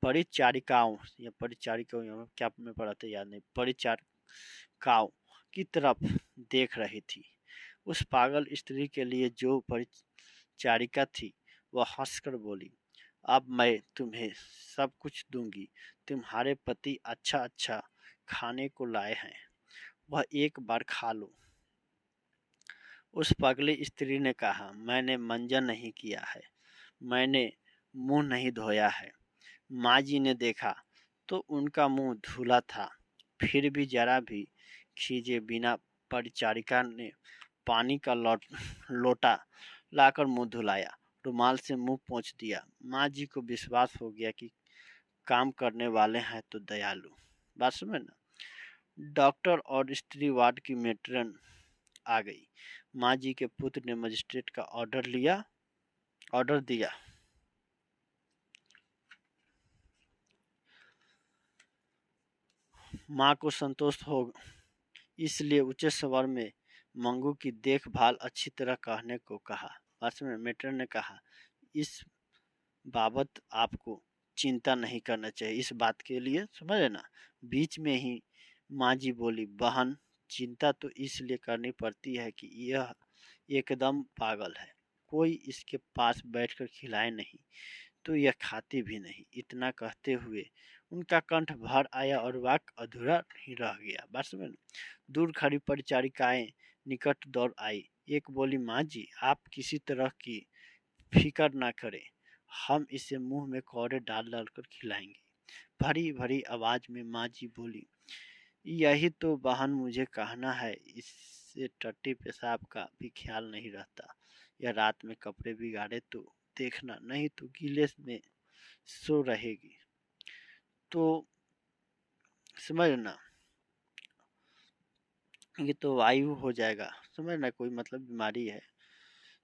Speaker 1: परिचारिकाओं या परिचारिकाओं, यहाँ क्या मैं पढ़ा था याद नहीं, परिचारिकाओं की तरफ देख रही थी। उस पागल स्त्री के लिए जो परिचारिका थी वह हंसकर बोली, अब मैं तुम्हें सब कुछ दूंगी, तुम्हारे पति अच्छा अच्छा खाने को लाए हैं, वह एक बार खा लो। उस पगली स्त्री ने कहा, मैंने मंजन नहीं किया है, मैंने मुंह नहीं धोया है। माँ जी ने देखा तो उनका मुंह धुला था, फिर भी जरा भी खींचे बिना परिचारिका ने पानी का लोटा लाकर मुंह धुलाया, रुमाल से मुंह पोंछ दिया। माँ जी को विश्वास हो गया कि काम करने वाले हैं तो दयालु। बात समझ ना। डॉक्टर और स्त्री वार्ड की मेट्रन आ गई। माँ जी के पुत्र ने मजिस्ट्रेट का ऑर्डर दिया। माँ को संतोष हो, इसलिए ऊंचे स्वर में मंगू की देखभाल अच्छी तरह कहने को कहा। पास में मेट्रन ने कहा, इस बाबत आपको चिंता नहीं करना चाहिए, इस बात के लिए समझे ना। बीच में ही माँ जी बोली, बहन चिंता तो इसलिए करनी पड़ती है कि यह एकदम पागल है, कोई इसके पास बैठकर खिलाए नहीं तो यह खाती भी नहीं। इतना कहते हुए उनका कंठ भर आया और वाक्य अधूरा ही रह गया। बस में दूर खड़ी परिचारिकाएं निकट दौड़ आई। एक बोली, माँ जी आप किसी तरह की फिक्र ना करें, हम इसे मुंह में कौड़े डाल डाल कर खिलाएंगे। भरी भरी आवाज में माँ जी बोली, यही तो बहन मुझे कहना है, इससे टट्टी पेशाब का भी ख्याल नहीं रहता। यह रात में कपड़े बिगाड़े तो देखना, नहीं तो गीले में सो रहेगी तो समझना, ये तो वायु हो जाएगा, समझना कोई मतलब बीमारी है।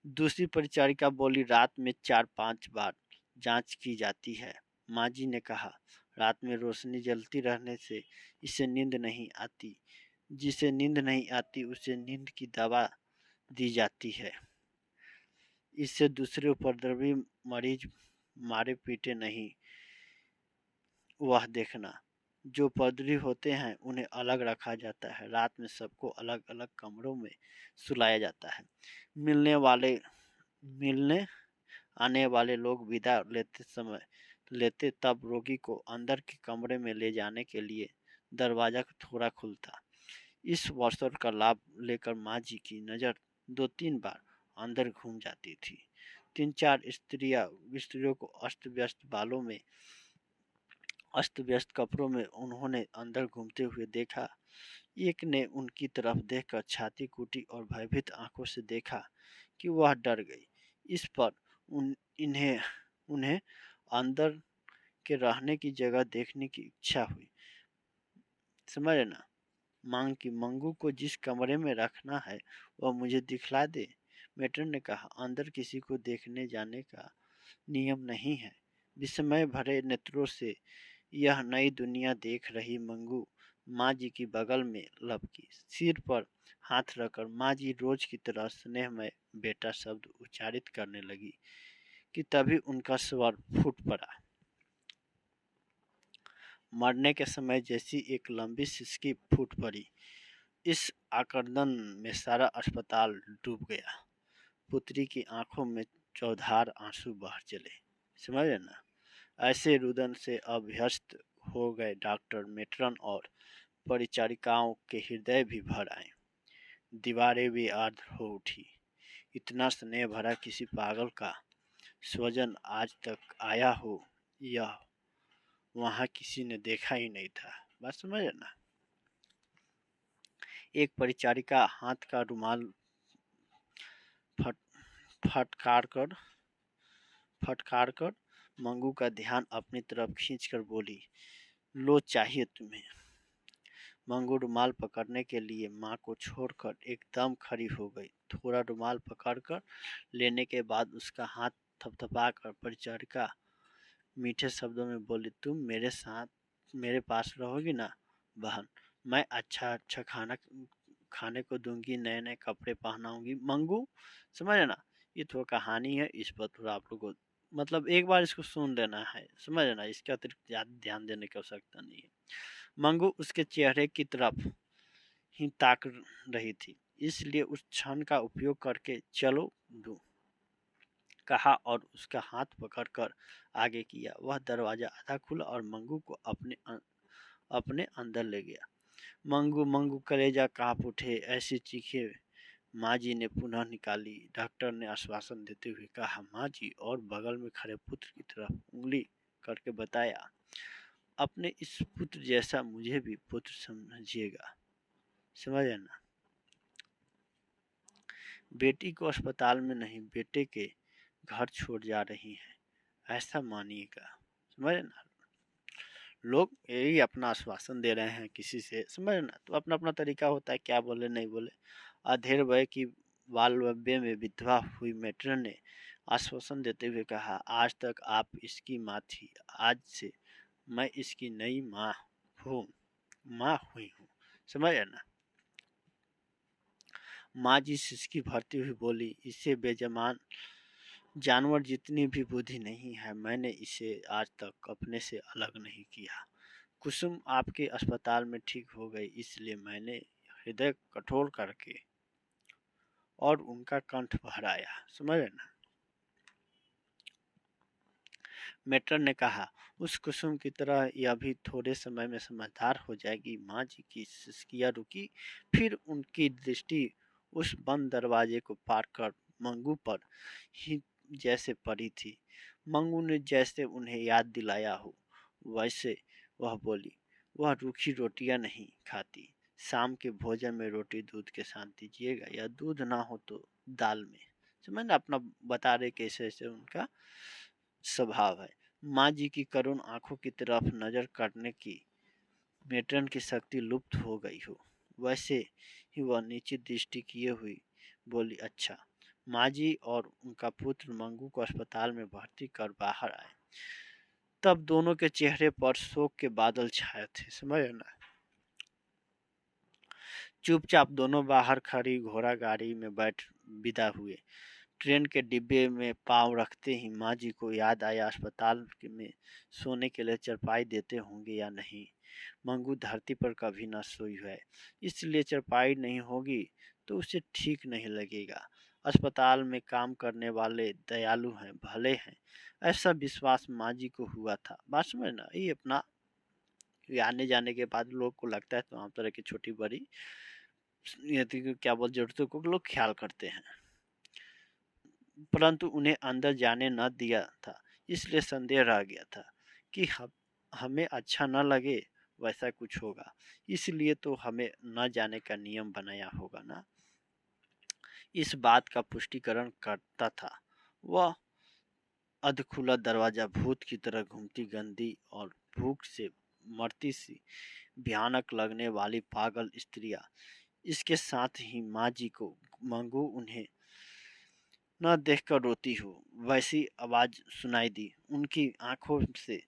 Speaker 1: दूसरी परिचारिका बोली, रात में 4-5 बार जांच की जाती है। माँ जी ने कहा, रात में रोशनी जलती रहने से इसे नींद नहीं आती, जिसे नींद नहीं आती उसे नींद की दवा दी जाती है। इससे दूसरे उपद्रवी मरीज मारे पीटे नहीं, वह देखना। जो उपद्रवी होते हैं उन्हें अलग रखा जाता है, रात में सबको अलग अलग कमरों में सुलाया जाता है। मिलने आने वाले लोग विदा लेते तब रोगी को अंदर के कमरे में ले जाने के लिए दरवाजा थोड़ा खुलता। इस अवसर का लाभ लेकर माँ जी की नज़र 2-3 बार अंदर घूम जाती थी। 3-4 स्त्रियों को अस्त व्यस्त कपड़ों में उन्होंने अंदर घूमते हुए देखा। एक ने उनकी तरफ देखकर छाती कूटी और भयभीत आंखों से देखा कि वह डर गई। इस पर इन्हें उन्हें अंदर के रहने की जगह देखने की इच्छा हुई। समझ ना, मांग की मंगू को जिस कमरे में रखना है वह मुझे दिखला दे। मेट्रन ने कहा, अंदर किसी को देखने जाने का नियम नहीं है। विस्मय भरे नेत्रों से यह नई दुनिया देख रही मंगू माँ जी की बगल में लपकी, सिर पर हाथ रखकर माँ जी रोज की तरह स्नेहमय बेटा शब्द उच्चारित करने लगी कि तभी उनका स्वर फूट पड़ा। मरने के समय जैसी एक लंबी सिसकी फूट पड़ी। इस आक्रंदन में सारा अस्पताल डूब गया। पुत्री की आंखों में चौधार आंसू बह चले। समझे ना। ऐसे रुदन से अभ्यस्त हो गए डॉक्टर, मेट्रन और परिचारिकाओं के हृदय भी भर आए, दीवारें भी आर्द्र हो उठी। इतना स्नेह भरा किसी पागल का स्वजन आज तक आया हो, यह वहां किसी ने देखा ही नहीं था। बात समझ ना। एक परिचारिका हाथ का रुमाल फट फटकार कर मंगू का ध्यान अपनी तरफ खींचकर बोली, लो चाहिए तुम्हें। मंगू रुमाल पकड़ने के लिए माँ को छोड़कर एकदम खड़ी हो गई। थोड़ा रुमाल पकड़कर लेने के बाद उसका हाथ थपथपाकर परिचारिका मीठे शब्दों में बोली, तुम मेरे साथ मेरे पास रहोगी ना बहन? मैं अच्छा अच्छा खाना खाने को दूंगी, नए नए कपड़े पहनाऊंगी। मंगू, समझ ना, ये थोड़ा कहानी है, इस पर थोड़ा आप लोग को मतलब एक बार इसको सुन लेना है, समझ ना, इसके अतिरिक्त ज़्यादा ध्यान देने की आवश्यकता नहीं है। मंगू उसके चेहरे की तरफ ही ताक रही थी, इसलिए उस क्षण का उपयोग करके चलो दू कहा और उसका हाथ पकड़कर आगे किया। वह दरवाजा आधा खुला और मंगू को अपने अंदर ले गया। मंगू मंगू कलेजा कांप उठे, ऐसी चीखें माँ जी ने पुनः निकाली। डॉक्टर ने आश्वासन देते हुए कहा, माँ जी, और बगल में खड़े पुत्र की तरफ उंगली करके बताया, अपने इस पुत्र जैसा मुझे भी पुत्र समझिएगा, समझे ना। बेटी को अस्पताल में नहीं, बेटे के घर छोड़ जा रही हैं, ऐसा मानिएगा, समझे ना। लोग यही अपना आश्वासन दे रहे हैं किसी से, समझ ना, तो अपना अपना तरीका होता है क्या बोले नहीं बोले। अधेड़ वय की बालव्य में विधवा हुई मेट्रन ने आश्वासन देते हुए कहा, आज तक आप इसकी माँ थी, आज से मैं इसकी नई माँ हुई हूँ, समझ ना। माँ जी सिसकी भरती हुई बोली, इसे बेजमान जानवर जितनी भी बुद्धि नहीं है, मैंने इसे आज तक अपने से अलग नहीं किया। कुसुम आपके अस्पताल में ठीक हो गई, इसलिए मैंने हृदय कठोर करके और उनका कंठ भराया, समझ ना। मेट्रन ने कहा, उस कुसुम की तरह यह भी थोड़े समय में समझदार हो जाएगी। माँ जी की सिसकियाँ रुकी, फिर उनकी दृष्टि उस बंद दरवाजे को पार कर मंगू पर ही जैसे पड़ी थी। मंगू ने जैसे उन्हें याद दिलाया हो वैसे वह बोली, वह रूखी रोटियां नहीं खाती, शाम के भोजन में रोटी दूध के साथ दीजिएगा, या दूध ना हो तो दाल में, समझ ना। अपना बता रहे कैसे ऐसे उनका स्वभाव है। माँ जी की करुण आंखों की तरफ नजर करने की मेट्रन की शक्ति लुप्त हो गई हो वैसे ही वह नीचे दृष्टि किए हुई बोली, अच्छा। माँ जी और उनका पुत्र मंगू को अस्पताल में भर्ती कर बाहर आए, तब दोनों के चेहरे पर शोक के बादल छाए थे, समझ ना। चुपचाप दोनों बाहर खड़ी घोड़ा गाड़ी में बैठ विदा हुए। ट्रेन के डिब्बे में पाँव रखते ही माँ जी को याद आया, अस्पताल में सोने के लिए चरपाई देते होंगे या नहीं। मंगू धरती पर कभी न सोई है, इसलिए चरपाई नहीं होगी तो उसे ठीक नहीं लगेगा। अस्पताल में काम करने वाले दयालु हैं, भले हैं, ऐसा विश्वास माँ जी को हुआ था। बात समझ ना, ये अपना आने जाने के बाद लोग को लगता है तमाम तरह की छोटी बड़ी क्या बोल जरूरतों को लोग ख्याल करते हैं, परंतु उन्हें अंदर जाने न दिया था, इसलिए संदेह रह गया था कि हमें अच्छा न लगे वैसा कुछ होगा, इसलिए तो हमें न जाने का नियम बनाया होगा ना। इस बात का पुष्टिकरण करता था वह अधखुला दरवाजा, भूत की तरह घूमती गंदी और भूख से मरती सी भयानक लगने वाली पागल स्त्रियां। इसके साथ ही माँ जी को मंगू उन्हें न देखकर रोती हो वैसी आवाज सुनाई दी। उनकी आंखों से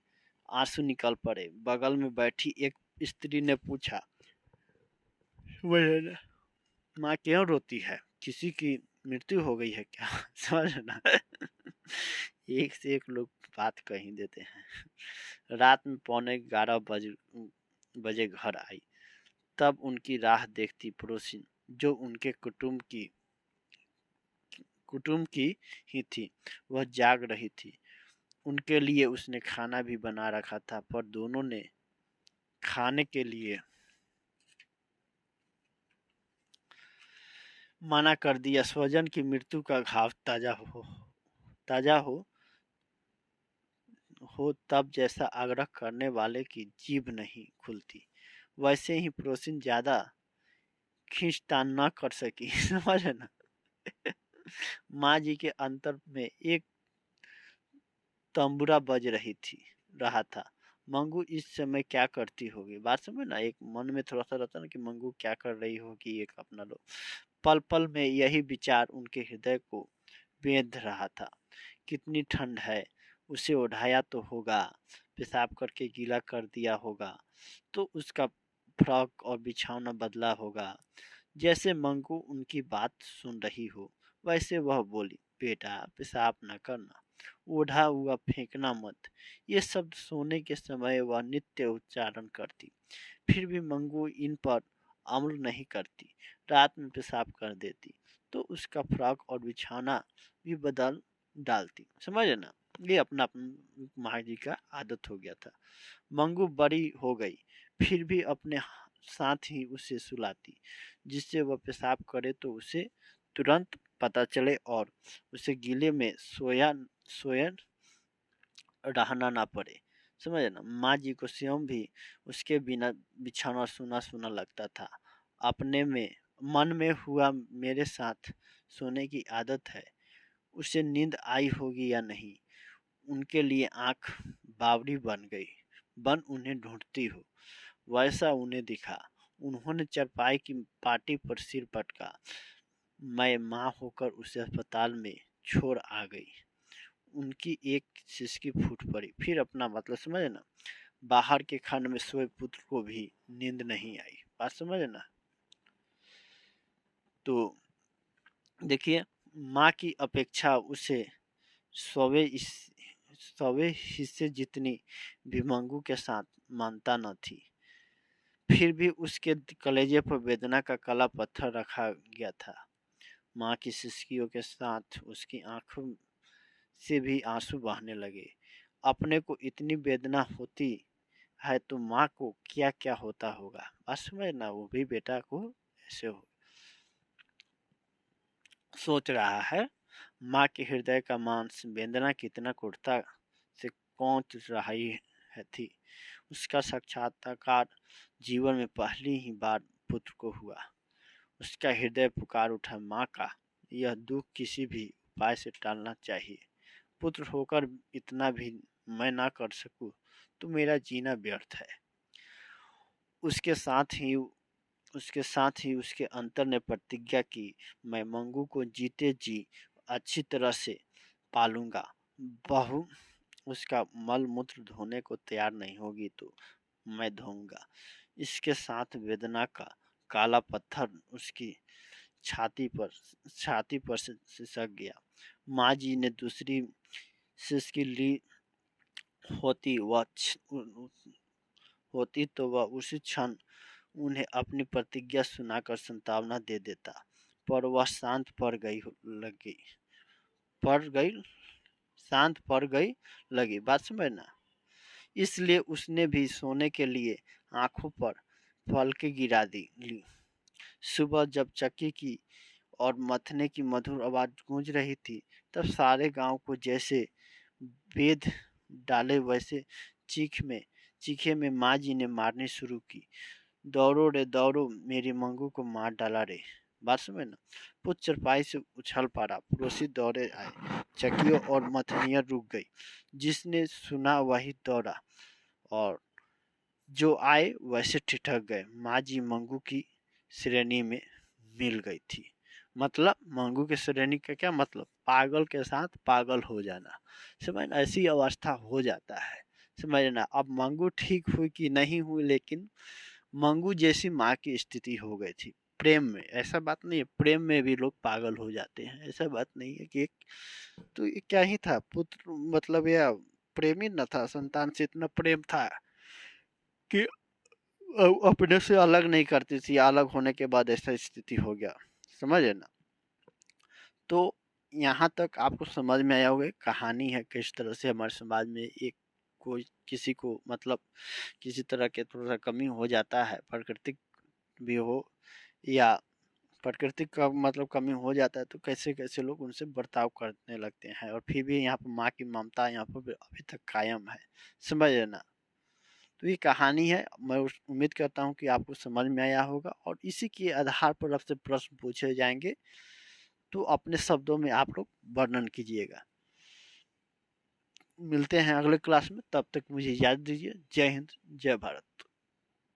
Speaker 1: आंसू निकल पड़े। बगल में बैठी एक स्त्री ने पूछा, माँ क्यों रोती है, किसी की मृत्यु हो गई है क्या? समझ ना। एक से एक लोग बात कहीं देते हैं। रात में 11:15 बजे घर आई, तब उनकी राह देखती पड़ोसी जो उनके कुटुंब की ही थी, वह जाग रही थी। उनके लिए उसने खाना भी बना रखा था, पर दोनों ने खाने के लिए मना कर दिया। स्वजन की मृत्यु का घाव ताजा हो तब जैसा आग्रह करने वाले की जीभ नहीं खुलती, वैसे ही पड़ोसिन ज्यादा खींचतान न कर सकी। समझ ना। माँ जी के अंतर में एक तंबुरा बज रहा था। मंगू इस समय क्या करती होगी। बात समझ ना, एक मन में थोड़ा सा रहता ना कि मंगू क्या कर रही होगी, एक अपना लो। पल पल में यही विचार उनके हृदय को बेध रहा था। कितनी ठंड है, उसे ओढ़ाया तो होगा, पेशाब करके गीला कर दिया होगा, तो उसका फ्रॉक और बिछौना बदला होगा। जैसे मंगू उनकी बात सुन रही हो, वैसे वह बोली, बेटा पेशाब न करना, ओढ़ा हुआ फेंकना मत। ये शब्द सोने के समय वह नित्य उच्चारण करती। फिर भी मंगू इन पर अमल नहीं करती, रात में पेशाब कर देती, तो उसका फ्रॉक और बिछौना भी बदल डालती। समझे ना, ये अपना माँ जी का आदत हो गया था। मंगू बड़ी हो गई, फिर भी अपने साथ ही उसे सुलाती, जिससे वह पेशाब करे तो उसे तुरंत पता चले और उसे गीले में सोया सोया रहना ना पड़े। समझे ना, माँ जी को स्वयं भी उसके बिना बिछाना सूना सूना लगता था। अपने में मन में हुआ, मेरे साथ सोने की आदत है, उसे नींद आई होगी या नहीं। उनके लिए आंख बावड़ी बन उन्हें ढूंढती हो, वैसा उन्हें दिखा। उन्होंने चारपाई की पाटी पर सिर पटका। मैं माँ होकर उसे अस्पताल में छोड़ आ गई। उनकी एक सिसकी फूट पड़ी। फिर अपना मतलब समझे ना, बाहर के खंड में सोए पुत्र को भी नींद नहीं आई। बात समझे ना। तो देखिए, माँ की अपेक्षा उसे सौवे इस सौवे हिस्से जितनी भी मंगू के साथ मानता न थी। फिर भी उसके कलेजे पर वेदना का काला पत्थर रखा गया था। माँ की सिसकियों के साथ उसकी आंखों से भी आंसू बहने लगे। अपने को इतनी वेदना होती है तो माँ को क्या क्या होता होगा। बात समझ ना, वो भी बेटा को ऐसे हो सोच रहा है। माँ के हृदय का मांस वेदना कितना कुर्ता से कौंच रही है थी। उसका साक्षात्कार जीवन में पहली ही बार पुत्र को हुआ। उसका हृदय पुकार उठा, माँ का यह दुख किसी भी उपाय से टालना चाहिए। पुत्र होकर इतना भी मैं ना कर सकूं तो मेरा जीना व्यर्थ है। उसके साथ ही उसके अंतर ने प्रतिज्ञा की, मैं मंगू को जीते जी अच्छी तरह से पालूंगा। बहू उसका मल मूत्र धोने को तैयार नहीं होगी तो मैं धोऊंगा। इसके साथ वेदना का काला पत्थर उसकी छाती पर से सिसक गया। माँ जी ने दूसरी सिसकी ली होती वह होती तो वह उसी क्षण उन्हें अपनी प्रतिज्ञा सुनाकर संतावना दे देता, पर वह शांत पड़ गई शांत पड़ गई लगी। बात समझ ना, इसलिए उसने भी सोने के लिए आंखों पर पलके गिरा ली। सुबह जब चक्की की और मथने की मधुर आवाज गूंज रही थी, तब सारे गांव को जैसे बेध डाले वैसे चीखे में माँ जी ने मारनी शुरू की। दौड़ो रे दौड़ो, मेरी मंगू को मार डाला रे। बात समझ ना, पुत्र चरपाई से उछल पड़ा। पड़ोसी दौड़े आए, चकियों और मथनियां रुक गई। जिसने सुना वही दौड़ा और जो आए वैसे ठिठक गए। माँ जी मंगू की श्रेणी में मिल गई थी। मतलब मंगू के श्रेणी का क्या मतलब, पागल के साथ पागल हो जाना। समझ ना, ऐसी अवस्था हो जाता है। समझना, अब मंगू ठीक हुई कि नहीं हुई, लेकिन मंगू जैसी माँ की स्थिति हो गई थी। प्रेम में ऐसा बात नहीं है, प्रेम में भी लोग पागल हो जाते हैं। ऐसा बात नहीं है कि तो ये क्या ही था, पुत्र मतलब यह प्रेमी न था, संतान से इतना प्रेम था कि अपने से अलग नहीं करती थी। अलग होने के बाद ऐसा स्थिति हो गया। समझे ना। तो यहाँ तक आपको समझ में आया होगा कहानी है किस तरह से हमारे समाज में एक कोई किसी को मतलब किसी तरह के थोड़ा सा कमी हो जाता है, प्राकृतिक भी हो या प्राकृतिक का मतलब कमी हो जाता है, तो कैसे कैसे लोग उनसे बर्ताव करने लगते हैं। और फिर भी यहाँ पर माँ की ममता यहाँ पर अभी तक कायम है। समझ ना। तो ये कहानी है। मैं उम्मीद करता हूँ कि आपको समझ में आया होगा और इसी के आधार पर आपसे प्रश्न पूछे जाएंगे, तो अपने शब्दों में आप लोग वर्णन कीजिएगा। मिलते हैं अगले क्लास में, तब तक मुझे इजाज़त दीजिए। जय हिंद, जय भारत।